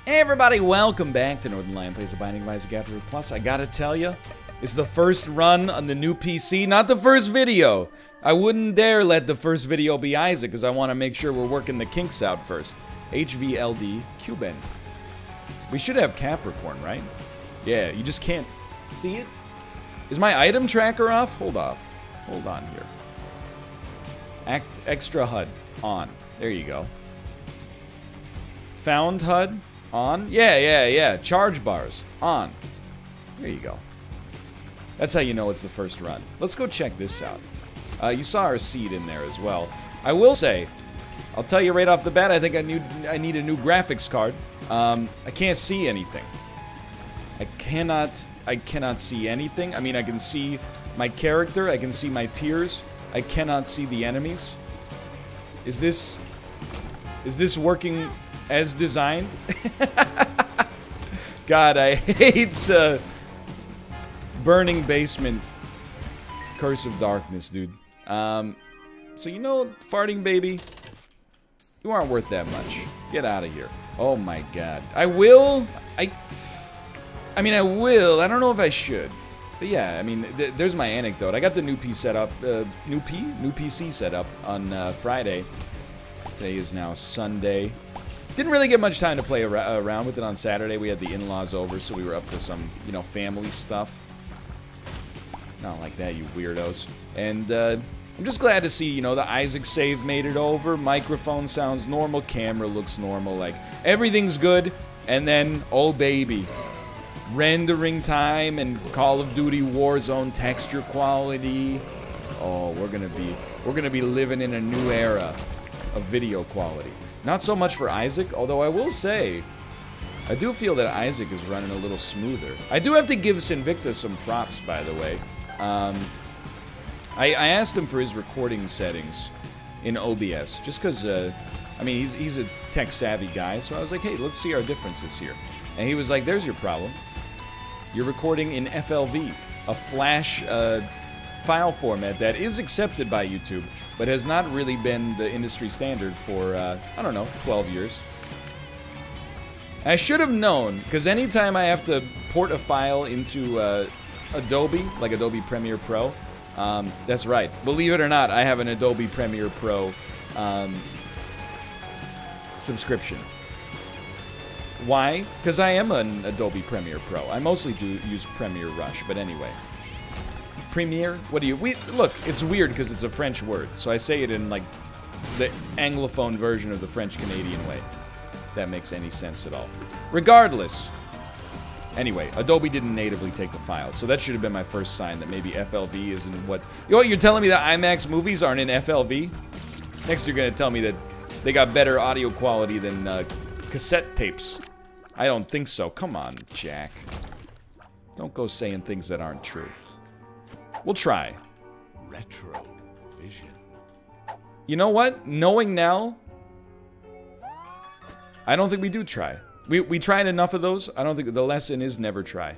Hey everybody, welcome back to Northernlion Plays the Binding of Isaac AFTERBIRTH Plus. I gotta tell you, it's the first run on the new PC, not the first video. I wouldn't dare let the first video be Isaac, because I want to make sure we're working the kinks out first. HVLD Cuban. We should have Capricorn, right? Yeah, you just can't see it. Is my item tracker off? Hold on here. Extra HUD on. There you go. Found HUD on. Yeah. Charge bars on. There you go. That's how you know it's the first run. Let's go check this out. You saw our seed in there as well. I will say, I'll tell you right off the bat, I think I need a new graphics card. I can't see anything. I cannot see anything. I mean, I can see my character. I can see my tiers. I cannot see the enemies. Is this working as designed? God, I hate Burning Basement Curse of Darkness, dude. So you know, farting baby, you aren't worth that much. Get out of here. Oh my God. I will. I mean, I will. I don't know if I should. But yeah, I mean, there's my anecdote. I got the new PC set up on Friday. Today is now Sunday. Didn't really get much time to play around with it on Saturday. We had the in-laws over, so we were up to some, you know, family stuff. Not like that, you weirdos. And I'm just glad to see, you know, the Isaac save made it over. Microphone sounds normal. Camera looks normal. Like, everything's good. And then, oh baby, rendering time and Call of Duty Warzone texture quality. Oh, we're gonna be living in a new era of video quality. Not so much for Isaac, although I will say, I do feel that Isaac is running a little smoother. I do have to give Sinvicta some props, by the way. I asked him for his recording settings in OBS, just because, I mean, he's a tech-savvy guy, so I was like, hey, let's see our differences here. And he was like, there's your problem. You're recording in FLV, a Flash file format that is accepted by YouTube, but has not really been the industry standard for, I don't know, 12 years. I should have known, because anytime I have to port a file into Adobe, like Adobe Premiere Pro, that's right. Believe it or not, I have an Adobe Premiere Pro subscription. Why? Because I am an Adobe Premiere Pro. I mostly do use Premiere Rush, but anyway. Premiere? What do you... look, it's weird because it's a French word, so I say it in, like, the Anglophone version of the French-Canadian way. If that makes any sense at all. Regardless. Anyway, Adobe didn't natively take the file, so that should have been my first sign that maybe FLV isn't what... You know what, you're telling me that IMAX movies aren't in FLV? Next you're going to tell me that they got better audio quality than cassette tapes. I don't think so. Come on, Jack. Don't go saying things that aren't true. We'll try. Retro vision. You know what? Knowing now, I don't think we do try. We tried enough of those. I don't think the lesson is never try.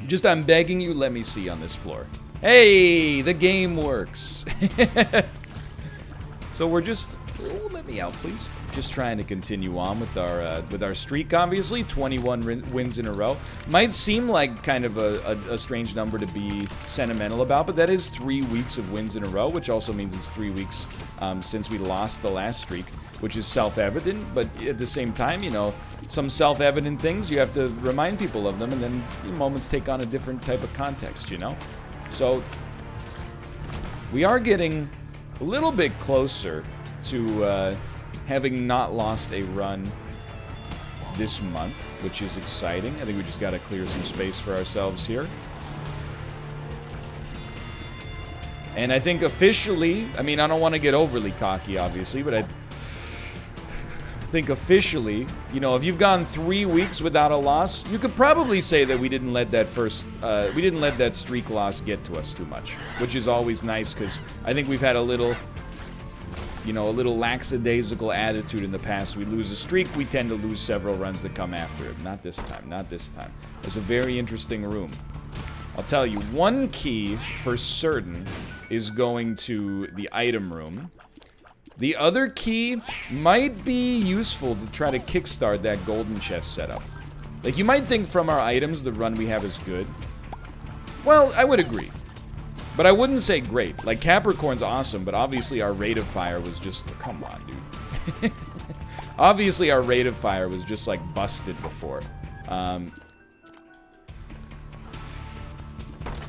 Just, I'm begging you, let me see on this floor. Hey, the game works. So we're just... Oh, let me out, please. Just trying to continue on with our streak, obviously. 21 wins in a row. Might seem like kind of a strange number to be sentimental about, but that is 3 weeks of wins in a row, which also means it's 3 weeks since we lost the last streak, which is self-evident, but at the same time, you know, some self-evident things, you have to remind people of them, and then moments take on a different type of context, you know? So, we are getting a little bit closer to having not lost a run this month, which is exciting. I think we just got to clear some space for ourselves here. And I think officially, I mean, I don't want to get overly cocky, obviously, but I think officially, you know, if you've gone 3 weeks without a loss, you could probably say that we didn't let that streak loss get to us too much, which is always nice, because I think we've had a little... You know, a little lackadaisical attitude in the past. We lose a streak, we tend to lose several runs that come after it. Not this time, not this time. It's a very interesting room. I'll tell you, one key for certain is going to the item room. The other key might be useful to try to kickstart that golden chest setup. Like, you might think from our items the run we have is good. Well, I would agree. But I wouldn't say great. Like, Capricorn's awesome, but obviously our rate of fire was just... Come on, dude. Obviously our rate of fire was just, like, busted before.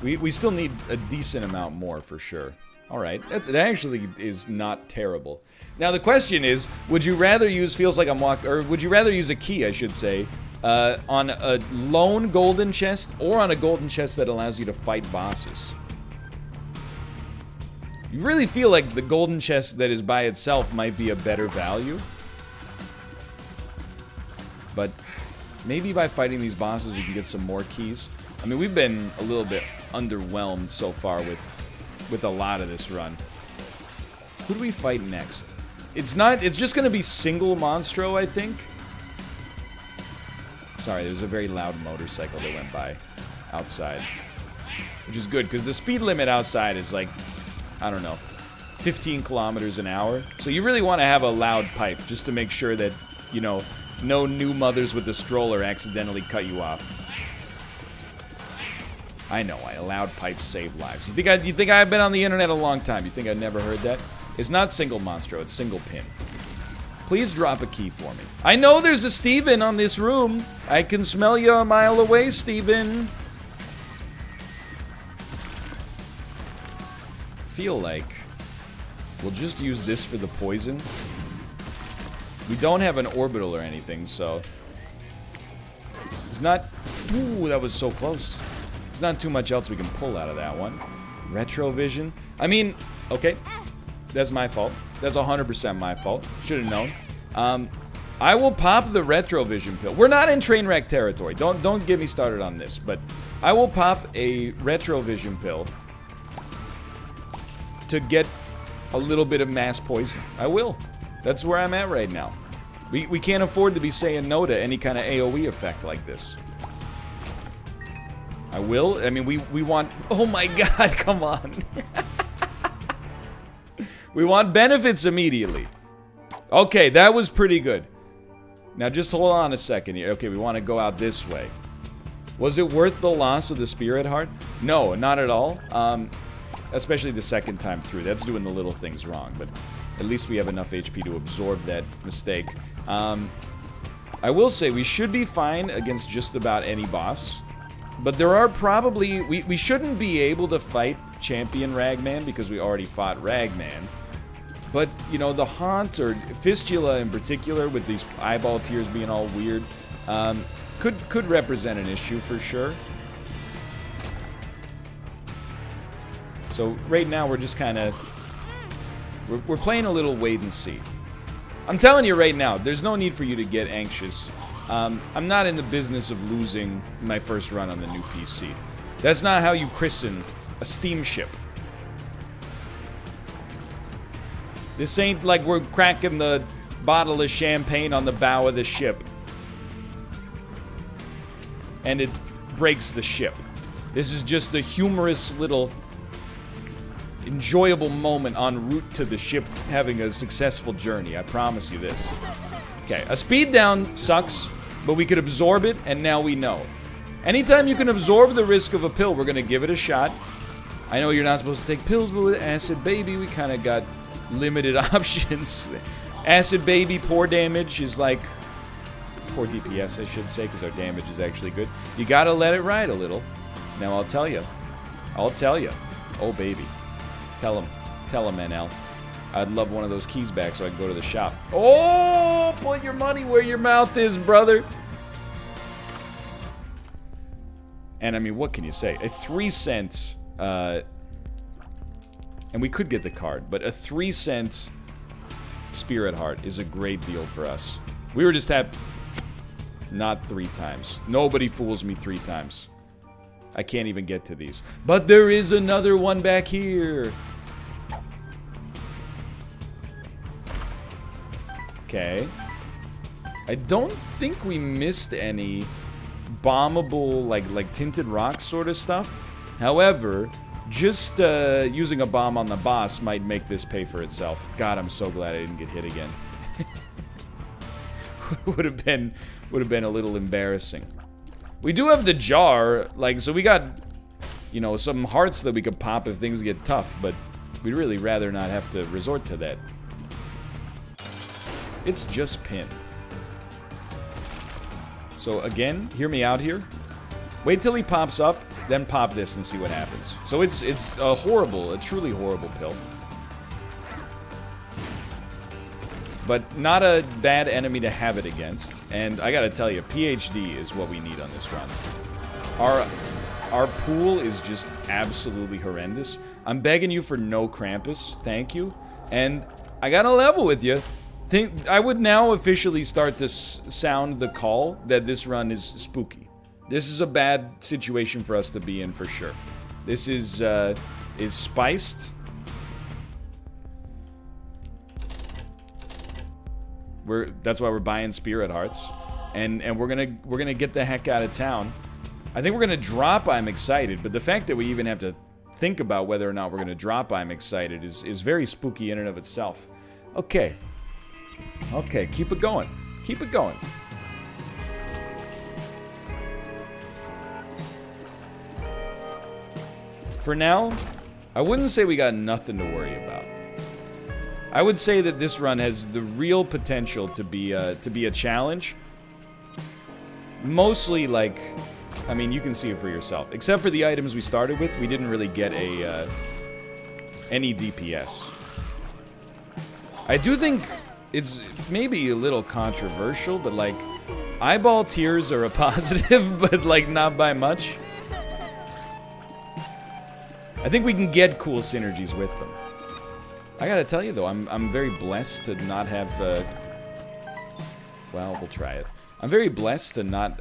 We still need a decent amount more, for sure. Alright, that actually is not terrible. Now, the question is, would you rather use Feels Like I'm Walking... Or would you rather use a key, I should say, on a lone golden chest, or on a golden chest that allows you to fight bosses? You really feel like the golden chest that is by itself might be a better value. But maybe by fighting these bosses we can get some more keys. I mean, we've been a little bit underwhelmed so far with a lot of this run. Who do we fight next? It's just gonna be single Monstro, I think. Sorry, there's a very loud motorcycle that went by outside. Which is good, because the speed limit outside is like, I don't know, 15 kilometers an hour. So you really want to have a loud pipe, just to make sure that, you know, no new mothers with the stroller accidentally cut you off. I know, a loud pipe save lives. You think I've been on the internet a long time? You think I never heard that? It's not single Monstro, it's single pin. Please drop a key for me. I know there's a Steven on this room. I can smell you a mile away, Steven. Feel like we'll just use this for the poison. We don't have an orbital or anything, so it's not... Ooh, that was so close. There's not too much else we can pull out of that one. Retrovision. I mean, okay, that's my fault. That's 100% my fault. Should have known. I will pop the Retrovision pill. We're not in Trainwreck territory. Don't get me started on this, but I will pop a Retrovision pill to get a little bit of mass poison. I will. That's where I'm at right now. We can't afford to be saying no to any kind of AoE effect like this. I will. I mean, we want... Oh my god, come on. We want benefits immediately. Okay, that was pretty good. Now just hold on a second here. Okay, we want to go out this way. Was it worth the loss of the Spirit Heart? No, not at all. Especially the second time through. That's doing the little things wrong, but at least we have enough HP to absorb that mistake. I will say we should be fine against just about any boss. But there are probably... We shouldn't be able to fight Champion Ragman because we already fought Ragman. But, you know, the Haunt, or Fistula in particular, with these eyeball tears being all weird, could represent an issue for sure. So right now we're just kind of... We're playing a little wait and see. I'm telling you right now, there's no need for you to get anxious. I'm not in the business of losing my first run on the new PC. That's not how you christen a steamship. This ain't like we're cracking the bottle of champagne on the bow of the ship and it breaks the ship. This is just a humorous little enjoyable moment en route to the ship having a successful journey. I promise you this. Okay, a speed down sucks, but we could absorb it, and now we know. Anytime you can absorb the risk of a pill, we're gonna give it a shot. I know you're not supposed to take pills, but with Acid Baby, we kind of got limited options. Acid Baby, poor damage is like... Poor DPS, I should say, because our damage is actually good. You gotta let it ride a little. Now, I'll tell you. I'll tell you. Oh, baby. Tell him, NL. I'd love one of those keys back so I can go to the shop. Oh, put your money where your mouth is, brother. And I mean, what can you say? A 3-cent, and we could get the card, but a 3-cent Spirit Heart is a great deal for us. We were just at, not 3 times. Nobody fools me 3 times. I can't even get to these. But there is another one back here. Okay. I don't think we missed any bombable, like tinted rock sort of stuff. However, just using a bomb on the boss might make this pay for itself. God, I'm so glad I didn't get hit again. would have been a little embarrassing. We do have the jar, like, so we got, you know, some hearts that we could pop if things get tough, but we'd really rather not have to resort to that. It's just pin. So again, hear me out here. Wait till he pops up, then pop this and see what happens. So it's a truly horrible pill. But not a bad enemy to have it against. And I gotta tell you, PhD is what we need on this run. Our pool is just absolutely horrendous. I'm begging you for no Krampus, thank you. And I gotta level with you. I would now officially start to sound the call that this run is spooky. This is a bad situation for us to be in for sure. This is spiced. That's why we're buying Spirit Hearts, and we're gonna get the heck out of town. I think we're gonna drop I'm Excited, but the fact that we even have to think about whether or not we're gonna drop I'm Excited is very spooky in and of itself. Okay. Okay, keep it going. Keep it going. For now, I wouldn't say we got nothing to worry about. I would say that this run has the real potential to be a challenge. Mostly, like, I mean, you can see it for yourself. Except for the items we started with, we didn't really get any DPS. I do think it's maybe a little controversial, but like, eyeball tears are a positive, but like not by much. I think we can get cool synergies with them. I gotta tell you though, I'm very blessed to not have, well, we'll try it. I'm very blessed to not,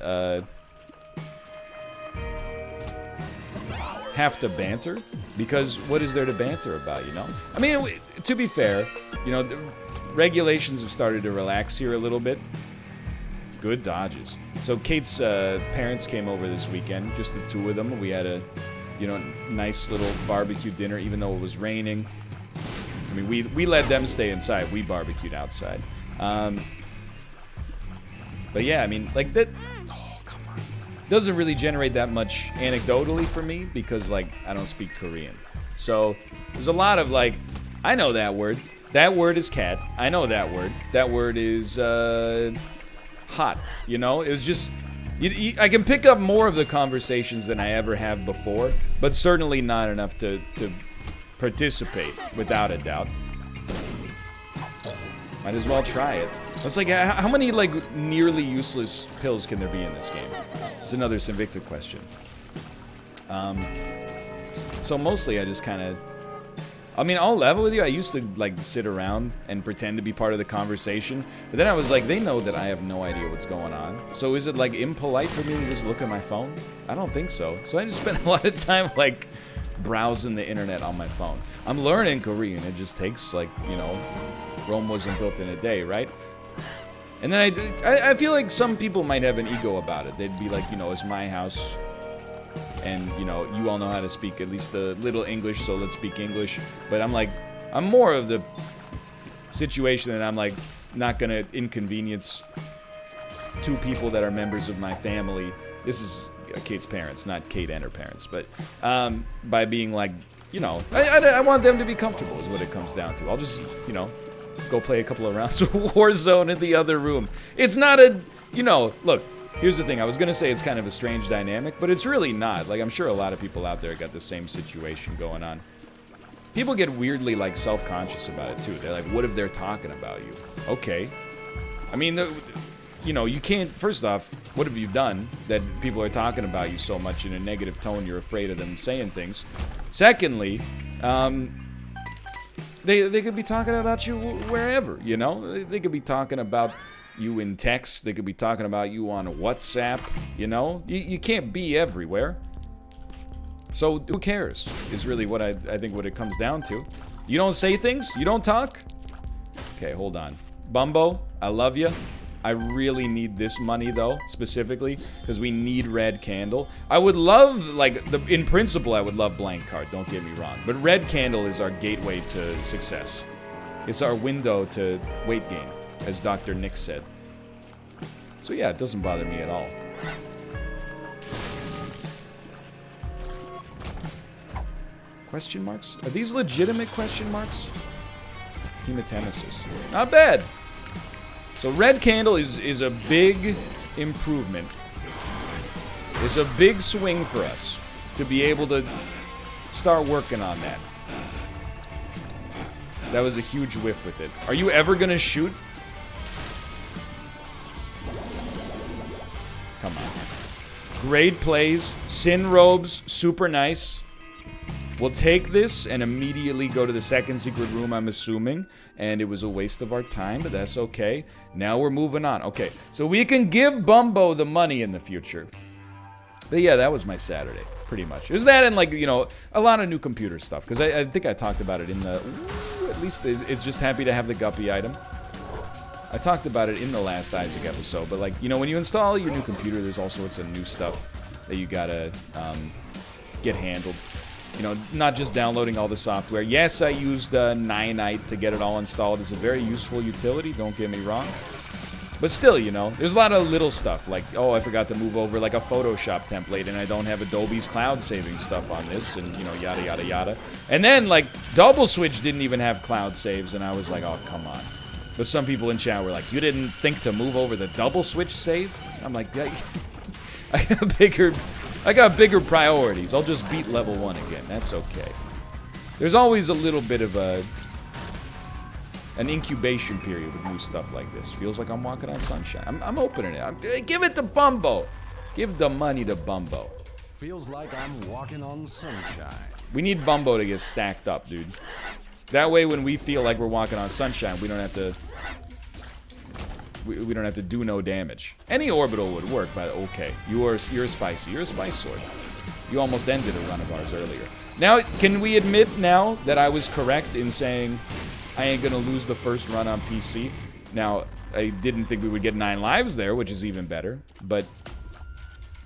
have to banter, because what is there to banter about, you know? I mean, to be fair, you know, the regulations have started to relax here a little bit. Good dodges. So Kate's parents came over this weekend, just the two of them. We had a, you know, nice little barbecue dinner, even though it was raining. I mean, we let them stay inside. We barbecued outside. But yeah, I mean, like that. Oh, come on. Doesn't really generate that much anecdotally for me because, like, I don't speak Korean. So there's a lot of like, I know that word. That word is cat. I know that word. That word is hot. You know, it was just. I can pick up more of the conversations than I ever have before, but certainly not enough to participate, without a doubt. Might as well try it. It's like, how many, like, nearly useless pills can there be in this game? It's another Sinvicta question. So mostly I just kind of... I mean, I'll level with you. I used to, like, sit around and pretend to be part of the conversation. But then I was like, they know that I have no idea what's going on. So is it, like, impolite for me to just look at my phone? I don't think so. So I just spent a lot of time, like, browsing the internet on my phone. I'm learning Korean. It just takes, like, you know, Rome wasn't built in a day, right? And then I feel like some people might have an ego about it. They'd be like, you know, it's my house. And, you know, you all know how to speak at least a little English, so let's speak English. But I'm like, I'm more of the situation that I'm like, not gonna inconvenience two people that are members of my family. This is Kate's parents, not Kate and her parents. But by being like, you know, I want them to be comfortable is what it comes down to. I'll just, you know, go play a couple of rounds of Warzone in the other room. It's not a, you know, look. Here's the thing, I was gonna say it's kind of a strange dynamic, but it's really not. Like, I'm sure a lot of people out there got the same situation going on. People get weirdly, like, self-conscious about it, too. They're like, what if they're talking about you? Okay. I mean, you know, you can't, first off, what have you done that people are talking about you so much in a negative tone you're afraid of them saying things? Secondly, they could be talking about you wherever, you know? They could be talking about you in text, they could be talking about you on WhatsApp, you know? You can't be everywhere. So who cares, is really what I think what it comes down to. You don't say things? You don't talk? Okay, hold on. Bumbo, I love you. I really need this money, though, specifically, because we need red candle. I would love, like, in principle, I would love blank card, don't get me wrong. But red candle is our gateway to success. It's our window to weight gain, as Dr. Nick said. So yeah, it doesn't bother me at all. Question marks? Are these legitimate question marks? Hematemesis. Not bad. So red candle is a big improvement. It's a big swing for us to be able to start working on that. That was a huge whiff with it. Are you ever gonna shoot? Come on. Great plays. Sin robes. Super nice. We'll take this and immediately go to the second secret room, I'm assuming. And it was a waste of our time, but that's okay. Now we're moving on. Okay, so we can give Bumbo the money in the future. But yeah, that was my Saturday, pretty much. It was that and, like, you know, a lot of new computer stuff. Because I think I talked about it in the... At least it's just happy to have the Guppy item. I talked about it in the last Isaac episode. But, like, you know, when you install your new computer, there's all sorts of new stuff that you gotta get handled. You know, not just downloading all the software. Yes, I used Nyanite to get it all installed. It's a very useful utility, don't get me wrong. But still, you know, there's a lot of little stuff. Like, oh, I forgot to move over, like, a Photoshop template, and I don't have Adobe's cloud saving stuff on this, and, you know, yada, yada, yada. And then, like, Double Switch didn't even have cloud saves, and I was like, oh, come on. But some people in chat were like, you didn't think to move over the Double Switch save? I'm like, I got bigger priorities. I'll just beat level 1 again. That's okay. There's always a little bit of an incubation period with new stuff like this. Feels like I'm walking on sunshine. I'm opening it. Give it to Bumbo. Give the money to Bumbo. Feels like I'm walking on sunshine. We need Bumbo to get stacked up, dude. That way, when we feel like we're walking on sunshine, we don't have to... We don't have to do no damage. Any orbital would work, but okay. You're spicy. You're a spice sword. You almost ended a run of ours earlier. Now, can we admit now that I was correct in saying I ain't gonna lose the first run on PC? Now, I didn't think we would get 9 lives there, which is even better, but...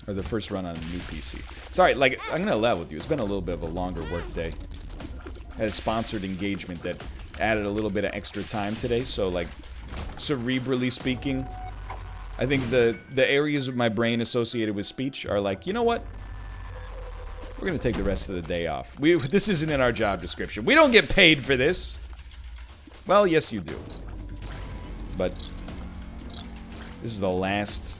Or the first run on a new PC. Sorry, like, I'm gonna level with you. It's been a little bit of a longer work day. I had a sponsored engagement that added a little bit of extra time today, so, like... Cerebrally speaking, I think the areas of my brain associated with speech are like, you know what? We're gonna take the rest of the day off. This isn't in our job description. We don't get paid for this. Well, yes you do. But this is the last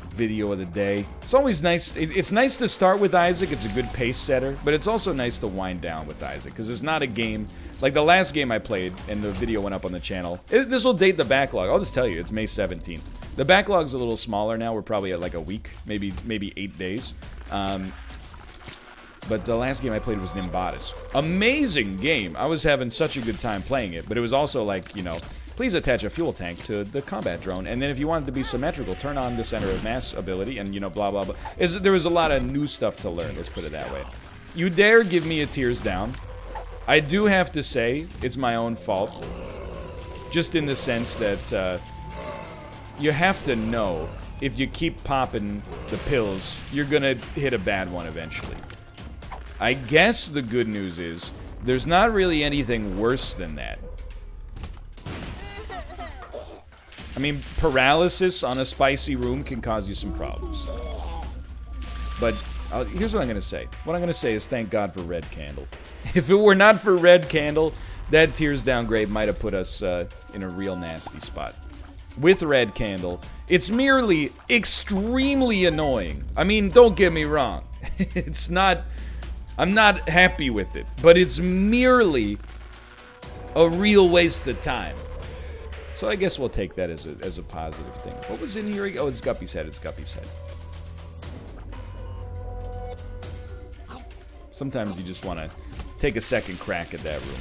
video of the day. It's always nice. It's nice to start with Isaac. It's a good pace setter, but it's also nice to wind down with Isaac because it's not a game. Like the last game I played, and the video went up on the channel. This will date the backlog. I'll just tell you, it's May 17th. The backlog's a little smaller now. We're probably at like a week, maybe 8 days. But the last game I played was Nimbatus. Amazing game. I was having such a good time playing it, but it was also like, you know, please attach a fuel tank to the combat drone, and then if you want it to be symmetrical, turn on the center of mass ability, and, you know, blah, blah, blah. There was a lot of new stuff to learn, let's put it that way. You dare give me a tears down. I do have to say, it's my own fault. Just in the sense that, you have to know, if you keep popping the pills, you're gonna hit a bad one eventually. I guess the good news is, there's not really anything worse than that. I mean, paralysis on a spicy room can cause you some problems. But here's what I'm going to say. What I'm going to say is thank God for Red Candle. If it were not for Red Candle, that tears downgrade might have put us in a real nasty spot. With Red Candle, it's merely extremely annoying. I mean, don't get me wrong. It's not... I'm not happy with it. But it's merely a real waste of time. So I guess we'll take that as a positive thing. What was in here? Oh, it's Guppy's head. It's Guppy's head. Sometimes you just want to take a second crack at that room.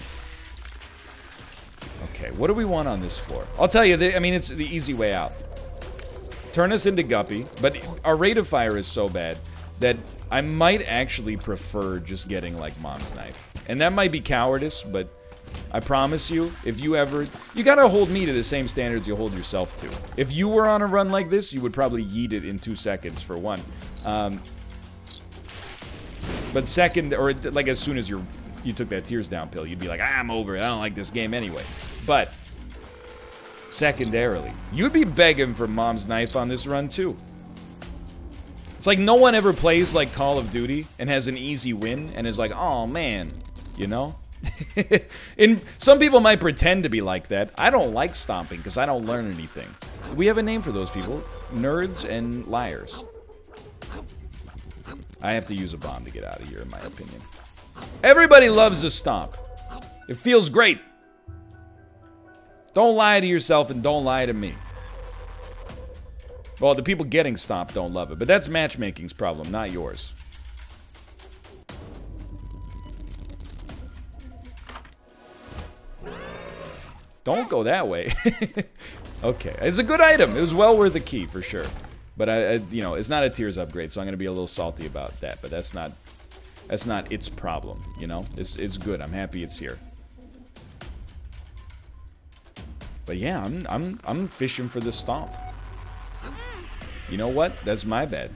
Okay, what do we want on this floor? I'll tell you, I mean, it's the easy way out. Turn us into Guppy, but our rate of fire is so bad that I might actually prefer just getting, like, Mom's Knife. And that might be cowardice, but I promise you, if you ever... You gotta hold me to the same standards you hold yourself to. If you were on a run like this, you would probably yeet it in 2 seconds, for one. But second, or like as soon as you took that tears down pill, you'd be like, I'm over it, I don't like this game anyway. But, secondarily, you'd be begging for mom's knife on this run too. It's like no one ever plays like Call of Duty and has an easy win and is like, oh man, you know? And some people might pretend to be like that. I don't like stomping because I don't learn anything. We have a name for those people. Nerds and liars. I have to use a bomb to get out of here, in my opinion. Everybody loves a stomp. It feels great. Don't lie to yourself and don't lie to me. Well, the people getting stomped don't love it, but that's matchmaking's problem, not yours. Don't go that way. Okay, it's a good item. It was well worth a key for sure. But you know, it's not a tiers upgrade, so I'm gonna be a little salty about that. But that's not its problem. You know, it's good. I'm happy it's here. But yeah, I'm fishing for the stomp. You know what? That's my bad.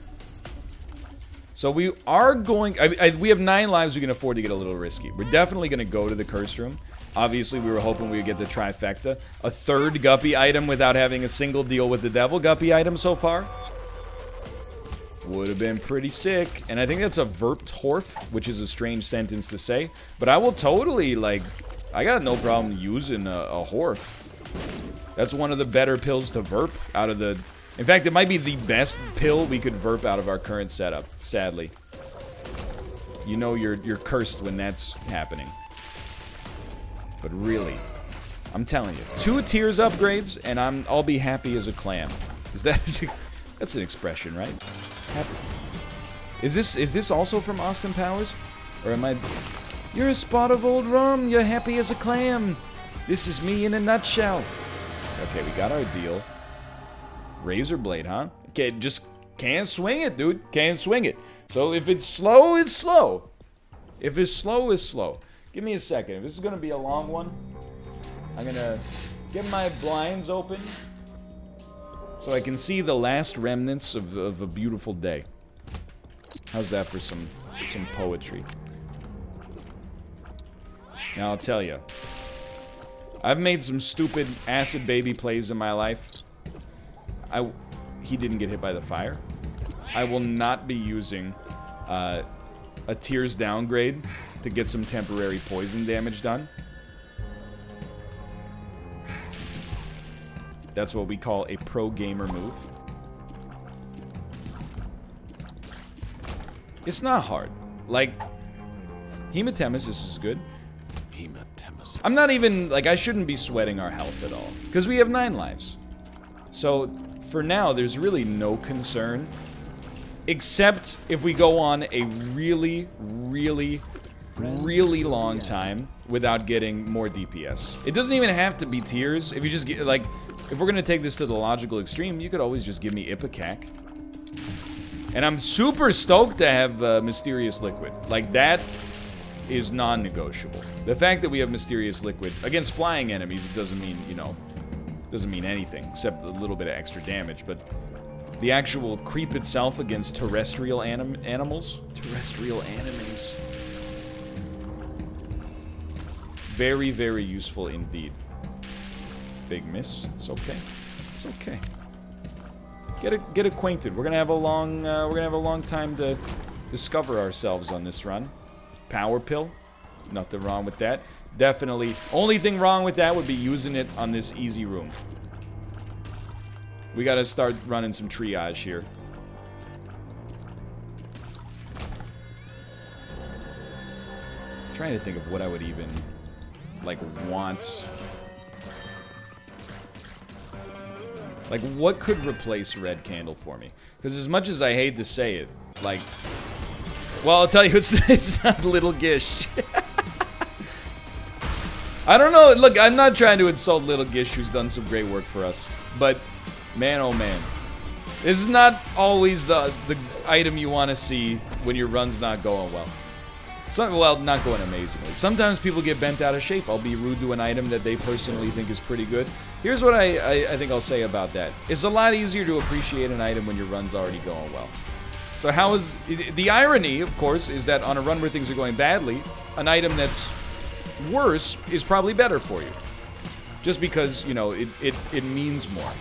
So we are going... we have 9 lives. We can afford to get a little risky. We're definitely going to go to the curse room. Obviously, we were hoping we would get the trifecta. A 3rd guppy item without having a single deal with the devil guppy item so far. Would have been pretty sick. And I think that's a verped horf, which is a strange sentence to say. But I will totally, like... I got no problem using a horf. That's one of the better pills to verp out of the... In fact, it might be the best pill we could verp out of our current setup, sadly. You know you're cursed when that's happening. But really, I'm telling you, 2 tiers upgrades, and I'll be happy as a clam. Is that... That's an expression, right? Happy. Is this also from Austin Powers? Or am I... You're a spot of old rum, you're happy as a clam. This is me in a nutshell. Okay, we got our deal. Razor blade, huh? Okay, just can't swing it, dude. Can't swing it. So if it's slow, it's slow. If it's slow, it's slow. Give me a second. If this is gonna be a long one, I'm gonna get my blinds open so I can see the last remnants of a beautiful day. How's that for some poetry? Now I'll tell you, I've made some stupid acid baby plays in my life. He didn't get hit by the fire. I will not be using a tears downgrade to get some temporary poison damage done. That's what we call a pro gamer move. It's not hard. Like, hematemesis is good. Hematemesis. I'm not even, like, I shouldn't be sweating our health at all. Because we have 9 lives. So, for now, there's really no concern. Except if we go on a really, really, really long time without getting more DPS. It doesn't even have to be tears. If you just get, like, if we're gonna take this to the logical extreme, you could always just give me Ipecac. And I'm super stoked to have Mysterious Liquid. Like, that is non-negotiable. The fact that we have Mysterious Liquid against flying enemies, it doesn't mean, you know, doesn't mean anything, except a little bit of extra damage, but the actual creep itself against terrestrial animals, terrestrial enemies, very, very useful indeed. Big miss. It's okay. It's okay. Get acquainted. We're gonna have a long time to discover ourselves on this run. Power pill. Nothing wrong with that. Definitely. Only thing wrong with that would be using it on this easy room. We gotta start running some triage here. I'm trying to think of what I would even, like, want. Like, what could replace Red Candle for me? Because as much as I hate to say it, like... Well, I'll tell you, it's not Little Gish. I don't know. Look, I'm not trying to insult Little Gish, who's done some great work for us. But, man, oh man. This is not always the item you want to see when your run's not going well. Well, not going amazingly. Sometimes people get bent out of shape. I'll be rude to an item that they personally think is pretty good. Here's what I think I'll say about that. It's a lot easier to appreciate an item when your run's already going well. So how is... The irony, of course, is that on a run where things are going badly, an item that's worse is probably better for you. Just because, you know, it means more.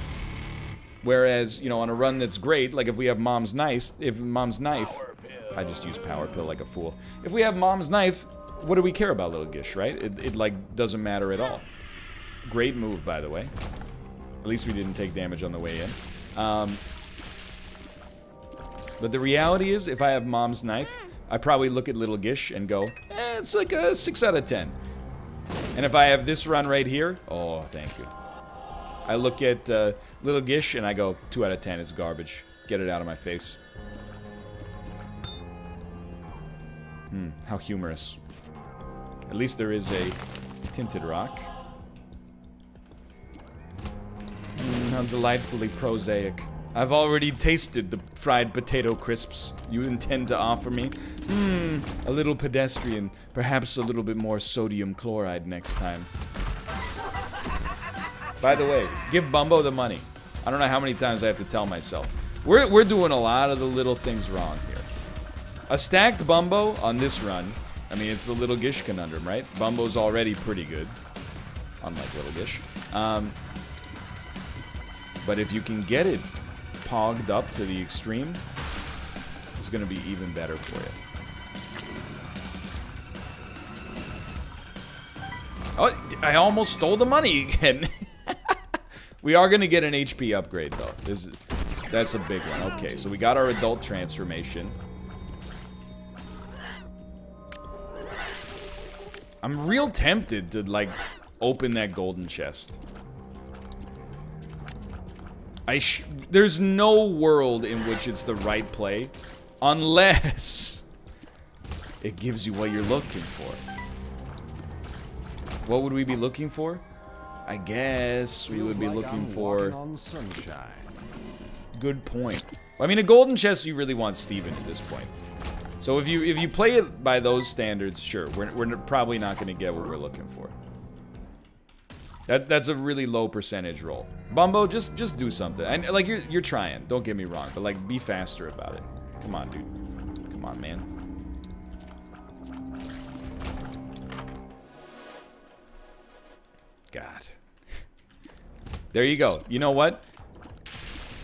Whereas, you know, on a run that's great, like if we have Mom's Knife, I just use Power Pill like a fool. If we have Mom's Knife, what do we care about Little Gish, right? It like, doesn't matter at all. Great move, by the way. At least we didn't take damage on the way in. But the reality is, if I have Mom's Knife, I probably look at Little Gish and go, it's like a 6 out of 10. And if I have this run right here, oh, thank you. I look at Little Gish and I go, 2 out of 10, it's garbage. Get it out of my face. How humorous. At least there is a tinted rock. How delightfully prosaic. I've already tasted the fried potato crisps you intend to offer me. A little pedestrian. Perhaps a little bit more sodium chloride next time. By the way, give Bumbo the money. I don't know how many times I have to tell myself. We're doing a lot of the little things wrong here. A stacked Bumbo on this run, I mean, it's the Little Gish conundrum, right? Bumbo's already pretty good, unlike Little Gish. But if you can get it pogged up to the extreme, it's going to be even better for you. Oh, I almost stole the money again. We are going to get an HP upgrade, though. That's a big one. Okay, so we got our adult transformation. I'm real tempted to, like, open that golden chest. There's no world in which it's the right play unless it gives you what you're looking for. What would we be looking for? I guess we would be looking for... Good point. I mean, a golden chest, you really want Steven at this point. So if you play it by those standards, sure, we're probably not going to get what we're looking for. That's a really low percentage roll. Bumbo, just do something. And like you're trying, don't get me wrong, but like be faster about it. Come on, dude. Come on, man. God. There you go. You know what?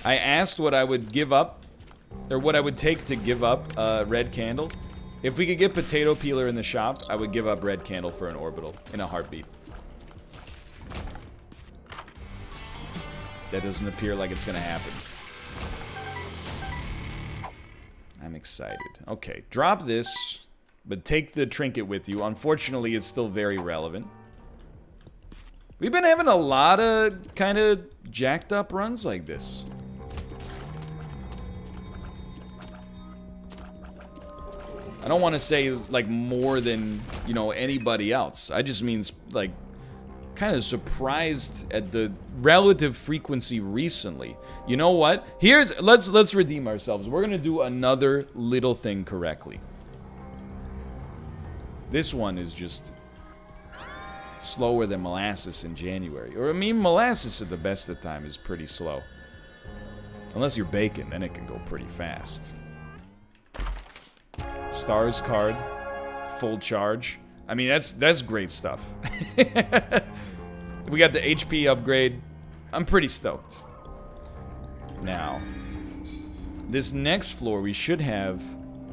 I asked what I would give up, or what I would take to give up Red Candle. If we could get Potato Peeler in the shop, I would give up Red Candle for an Orbital in a heartbeat. That doesn't appear like it's gonna happen. I'm excited. Okay, drop this, but take the trinket with you. Unfortunately, it's still very relevant. We've been having a lot of kind of jacked up runs like this. I don't want to say, like, more than, you know, anybody else. I just mean, like, kind of surprised at the relative frequency recently. You know what? Let's redeem ourselves. We're gonna do another little thing correctly. This one is just slower than molasses in January. Or, I mean, molasses at the best of time is pretty slow. Unless you're bacon, then it can go pretty fast. Stars card, full charge. I mean, that's great stuff. We got the HP upgrade. I'm pretty stoked. Now, this next floor we should have...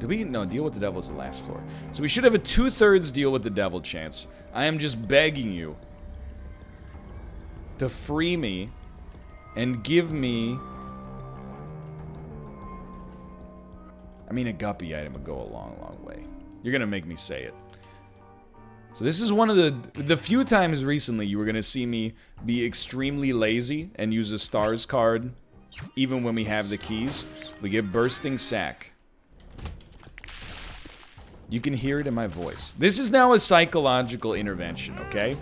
No, Deal with the Devil is the last floor. So we should have a 2/3 Deal with the Devil chance. I am just begging you to free me and give me... I mean, a guppy item would go a long, long way. You're gonna make me say it. So this is one of the few times recently you were gonna see me be extremely lazy and use a stars card even when we have the keys. We get Bursting Sack. You can hear it in my voice. This is now a psychological intervention, okay?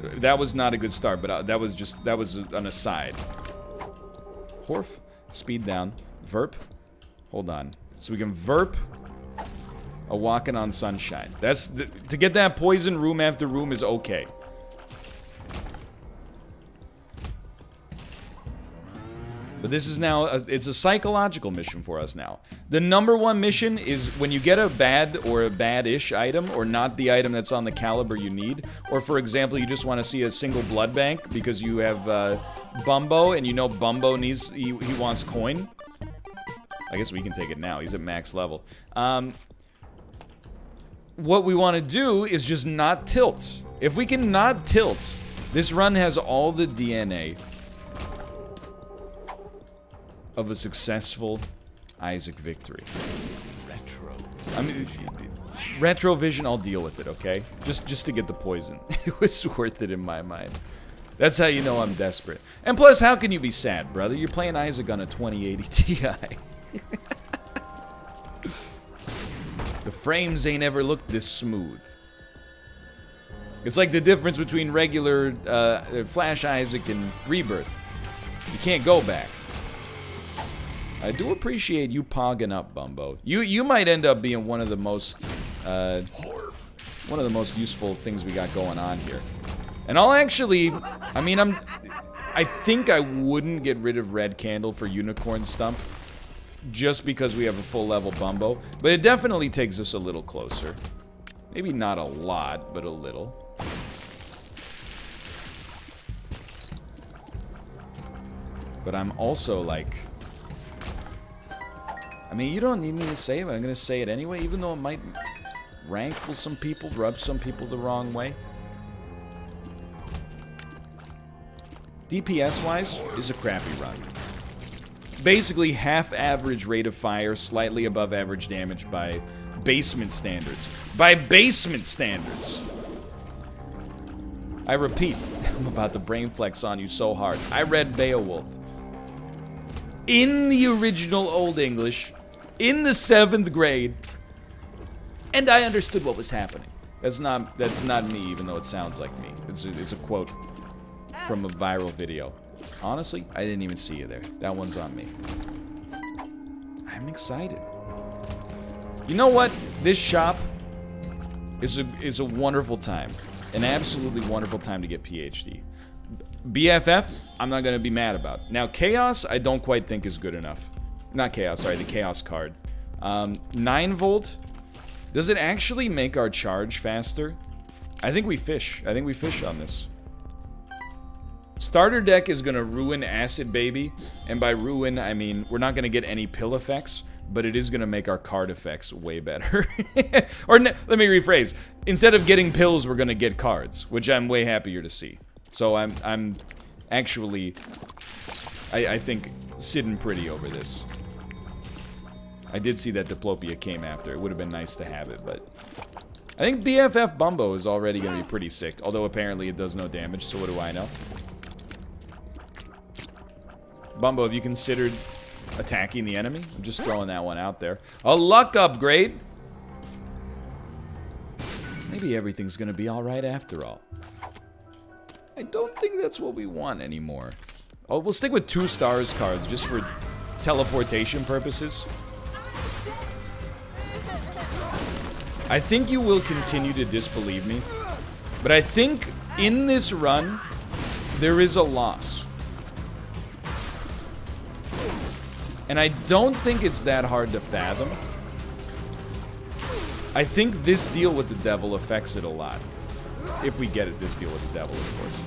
That was not a good start, but that was an aside. Horf, speed down. Verp, hold on. So we can Verp A walking on sunshine. That's to get that poison room after room is okay. But this is now, it's a psychological mission for us now. The #1 mission is when you get a bad or a bad-ish item, or not the item that's on the caliber you need, or for example, you just want to see a single blood bank because you have Bumbo, and you know Bumbo needs, he wants coin. I guess we can take it now, he's at max level. What we want to do is just not tilt. If we can not tilt, this run has all the DNA of a successful Isaac victory. Retro. I mean, retrovision, I'll deal with it, okay? Just to get the poison. It was worth it in my mind. That's how you know I'm desperate. And plus, how can you be sad, brother? You're playing Isaac on a 2080 Ti. The frames ain't ever looked this smooth. It's like the difference between regular Flash Isaac and Rebirth. You can't go back. I do appreciate you pogging up, Bumbo. You might end up being one of the most useful things we got going on here. And I'll actually, I mean, I think I wouldn't get rid of Red Candle for Unicorn Stump just because we have a full level Bumbo, but it definitely takes us a little closer. Maybe not a lot, but a little. But I'm also like, I mean, you don't need me to say it, but I'm gonna say it anyway, even though it might rankle some people, rub some people the wrong way. DPS-wise, is a crappy run. Basically, half average rate of fire, slightly above average damage by basement standards. By basement standards! I repeat, I'm about to brain flex on you so hard. I read Beowulf. In the original Old English, in the 7th grade, and I understood what was happening. That's not me, even though it sounds like me. It's a quote from a viral video. Honestly, I didn't even see you there. That one's on me. I'm excited. You know what? This shop is a wonderful time. An absolutely wonderful time to get PhD. BFF, I'm not going to be mad about. Now, Chaos, I don't quite think is good enough. Not Chaos, sorry, the Chaos card. 9 volt. Does it actually make our charge faster? I think we fish. I think we fish on this. Starter deck is going to ruin Acid Baby. And by ruin, I mean we're not going to get any pill effects, but it is going to make our card effects way better. Or let me rephrase. Instead of getting pills, we're going to get cards, which I'm way happier to see. So I'm actually, I think, sitting pretty over this. I did see that Diplopia came after. It would have been nice to have it, but I think BFF Bumbo is already going to be pretty sick. Although apparently it does no damage, so what do I know? Bumbo, have you considered attacking the enemy? I'm just throwing that one out there. A luck upgrade! Maybe everything's going to be alright after all. I don't think that's what we want anymore. Oh, we'll stick with 2 stars cards just for teleportation purposes. I think you will continue to disbelieve me, but I think in this run, there is a loss. And I don't think it's that hard to fathom. I think this deal with the devil affects it a lot. If we get it, this deal with the devil, of course.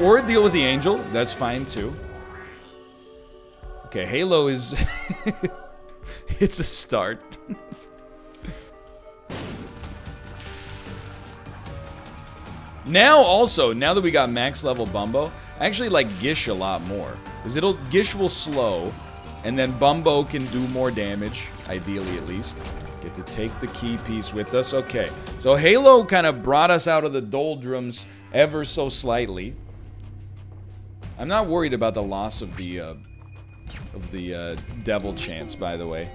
Or a deal with the angel, that's fine too. Okay, Halo is... it's a start. Now also, now that we got max level Bumbo, I actually like Gish a lot more. Because Gish will slow, and then Bumbo can do more damage, ideally at least. Get to take the key piece with us. Okay, so Halo kind of brought us out of the doldrums ever so slightly. I'm not worried about the loss of the devil chance, by the way.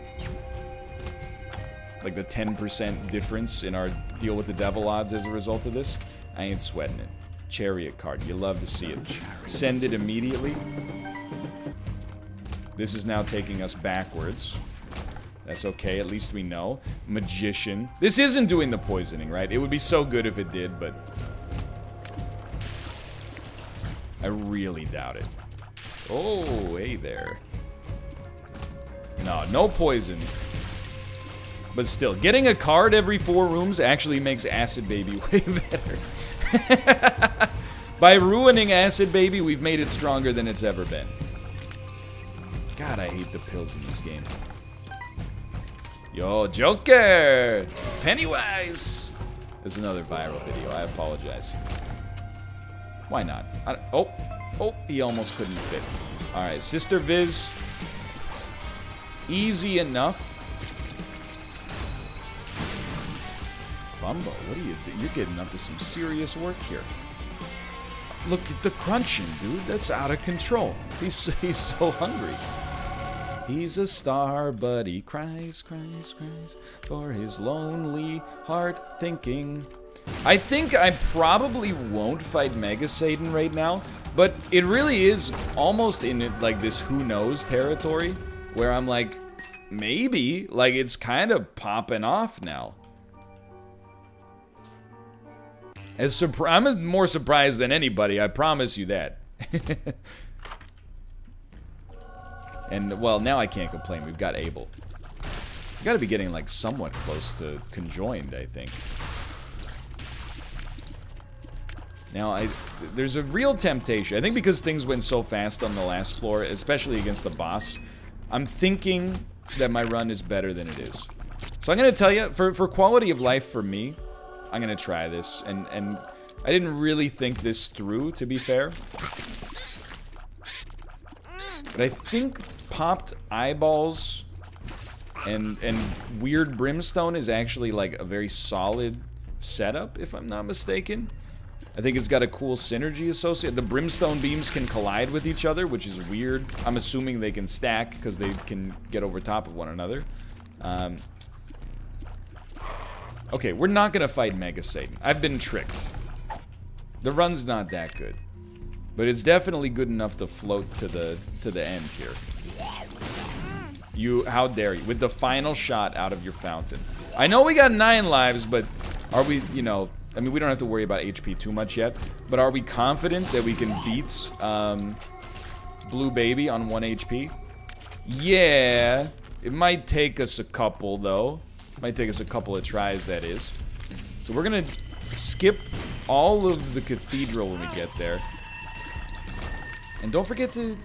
Like the 10% difference in our deal with the devil odds as a result of this. I ain't sweating it. Chariot card. You love to see it. Send it immediately. This is now taking us backwards. That's okay, at least we know. Magician. This isn't doing the poisoning, right? It would be so good if it did, but... I really doubt it. Oh, hey there. No, no poison. But still, getting a card every 4 rooms actually makes Acid Baby way better. By ruining Acid Baby, we've made it stronger than it's ever been. God, I hate the pills in this game. Yo, Joker! Pennywise! This is another viral video. I apologize. Why not? Oh, he almost couldn't fit. Alright, Sister Viz. Easy enough. Bumbo, what are you doing? You're getting up to some serious work here. Look at the crunching, dude. That's out of control. He's so hungry. He's a star, but he cries, cries, cries for his lonely heart thinking. I think I probably won't fight Mega Satan right now, but it really is almost in like this who knows territory where I'm like, maybe, like it's kind of popping off now. I'm more surprised than anybody, I promise you that. And, well, now I can't complain. We've got Abel. We've got to be getting, like, somewhat close to conjoined, I think. Now, there's a real temptation. I think because things went so fast on the last floor, especially against the boss, I'm thinking that my run is better than it is. So I'm going to tell you, for quality of life for me, I'm going to try this. And I didn't really think this through, to be fair. But I think popped eyeballs and weird brimstone is actually like a very solid setup, if I'm not mistaken. I think it's got a cool synergy associated. The brimstone beams can collide with each other, which is weird. I'm assuming they can stack because they can get over top of one another. Okay, we're not gonna fight Mega Satan. I've been tricked. The run's not that good. But it's definitely good enough to float to the end here. How dare you, with the final shot out of your fountain. I know we got 9 lives, but are we, you know, I mean, we don't have to worry about HP too much yet, but are we confident that we can beat Blue Baby on 1 HP? Yeah, it might take us a couple, though. It might take us a couple of tries, that is. So we're gonna skip all of the cathedral when we get there. And don't forget to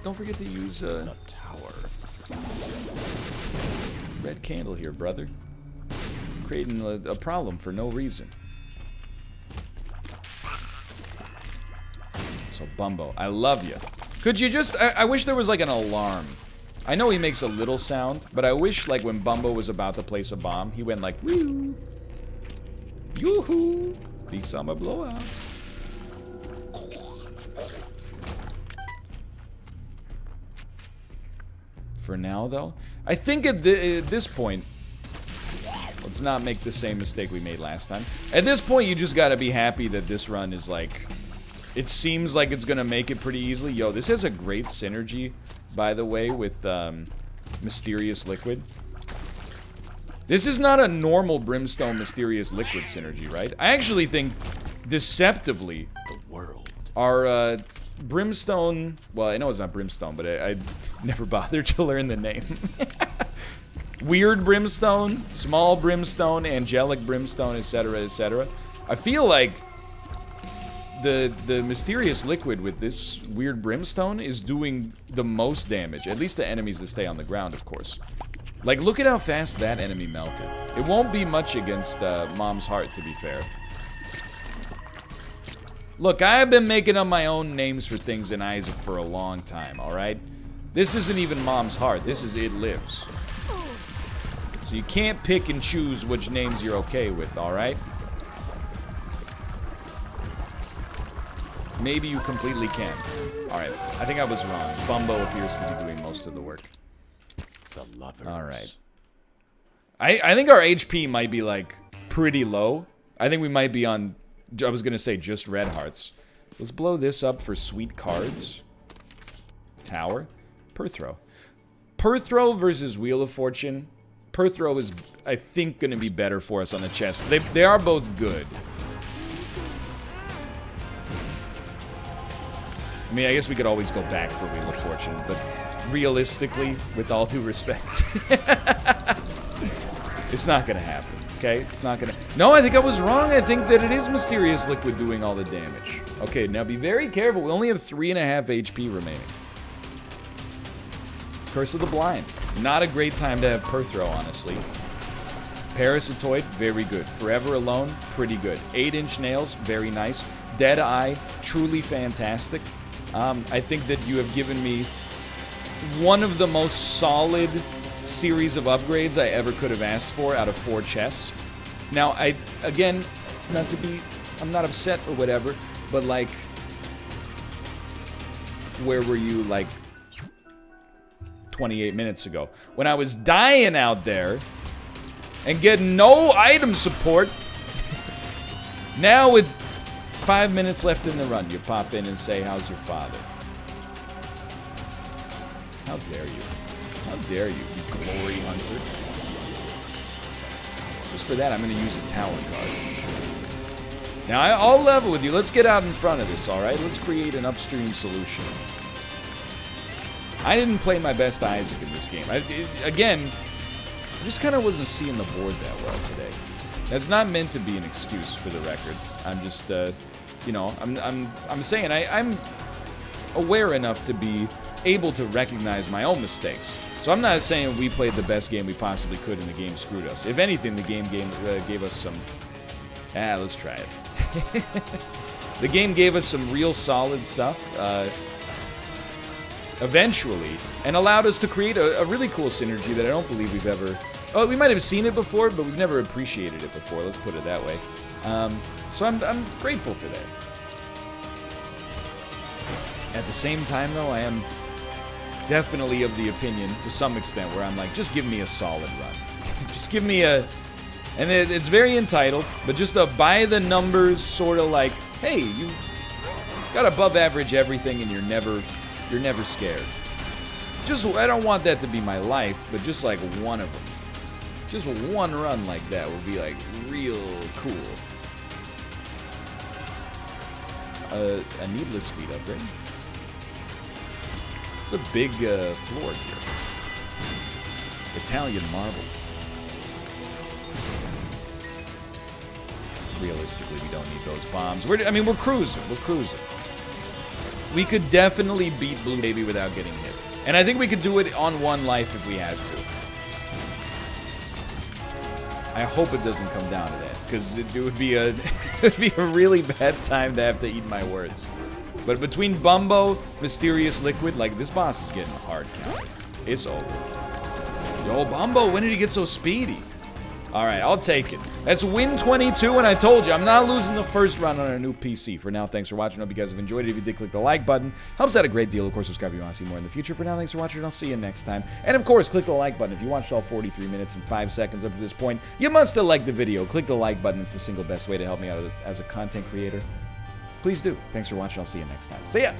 use a tower. Red candle here, brother. Creating a problem for no reason. So Bumbo, I love you. Could you just? I wish there was like an alarm. I know he makes a little sound, but I wish like when Bumbo was about to place a bomb, he went like, woo, yoo-hoo, big summer blowouts. For now, though, I think at this point, let's not make the same mistake we made last time. At this point, you just gotta be happy that this run is like, it seems like it's gonna make it pretty easily. Yo, this has a great synergy, by the way, with Mysterious Liquid. This is not a normal Brimstone Mysterious Liquid synergy, right? I actually think, deceptively, the world, our Brimstone, well, I know it's not Brimstone, but I never bothered to learn the name. Weird Brimstone, Small Brimstone, Angelic Brimstone, etc., etc. I feel like the Mysterious Liquid with this weird Brimstone is doing the most damage, at least the enemies that stay on the ground, of course. Like, look at how fast that enemy melted. It won't be much against Mom's Heart, to be fair. Look, I have been making up my own names for things in Isaac for a long time, alright? This isn't even Mom's Heart, this is It Lives. So you can't pick and choose which names you're okay with, alright? Maybe you completely can. Alright, I think I was wrong. Bumbo appears to be doing most of the work. The lovers. Alright. I think our HP might be, like, pretty low. I think we might be on, I was gonna say just red hearts. Let's blow this up for sweet cards. Tower. Per throw. Perthrow versus Wheel of Fortune. Perthrow is, I think, going to be better for us on the chest. They are both good. I mean, I guess we could always go back for Wheel of Fortune, but realistically, with all due respect, it's not going to happen, okay? It's not going to... No, I think I was wrong. I think that it is Mysterious Liquid doing all the damage. Okay, now be very careful. We only have 3.5 HP remaining. Curse of the Blind. Not a great time to have Perthrow, honestly. Parasitoid, very good. Forever Alone, pretty good. 8-inch Nails, very nice. Dead Eye, truly fantastic. I think that you have given me one of the most solid series of upgrades I ever could have asked for out of 4 chests. Now, again, not to be, I'm not upset or whatever, but like, where were you like 28 minutes ago? When I was dying out there and getting no item support, now with 5 minutes left in the run, you pop in and say, how's your father? How dare you? How dare you, you glory hunter? Just for that, I'm going to use a talent card. Now, I'll level with you. Let's get out in front of this, alright? Let's create an upstream solution. I didn't play my best Isaac in this game. Again, I just kind of wasn't seeing the board that well today. That's not meant to be an excuse for the record. I'm just, you know, I'm saying I'm aware enough to be able to recognize my own mistakes. So I'm not saying we played the best game we possibly could and the game screwed us. If anything, the game gave us some... let's try it. The game gave us some real solid stuff, eventually, and allowed us to create a really cool synergy that I don't believe we've ever... Oh, we might have seen it before, but we've never appreciated it before. Let's put it that way. So I'm grateful for that. At the same time, though, I am definitely of the opinion, to some extent, where I'm like, just give me a solid run. Just give me a... And it's very entitled, but just a by-the-numbers sort of like, hey, you got above average everything and you're never scared. Just, I don't want that to be my life, but just like one of them. Just one run like that would be like real cool. A needless speed upgrade. It's a big floor here. Italian marble. Realistically, we don't need those bombs. I mean, we're cruising. We're cruising. We could definitely beat Blue Baby without getting hit. And I think we could do it on 1 life if we had to. I hope it doesn't come down to that, because it would be a really bad time to have to eat my words. But between Bumbo, Mysterious Liquid, like, this boss is getting a hard count. It's over. Yo, Bumbo, when did he get so speedy? Alright, I'll take it. That's win 22, and I told you, I'm not losing the first round on our new PC. For now, thanks for watching. I hope you guys have enjoyed it. If you did, click the like button. Helps out a great deal. Of course, subscribe if you want to see more in the future. For now, thanks for watching, and I'll see you next time. And of course, click the like button. If you watched all 43 minutes and 5 seconds up to this point, you must have liked the video. Click the like button. It's the single best way to help me out as a content creator. Please do. Thanks for watching. I'll see you next time. See ya!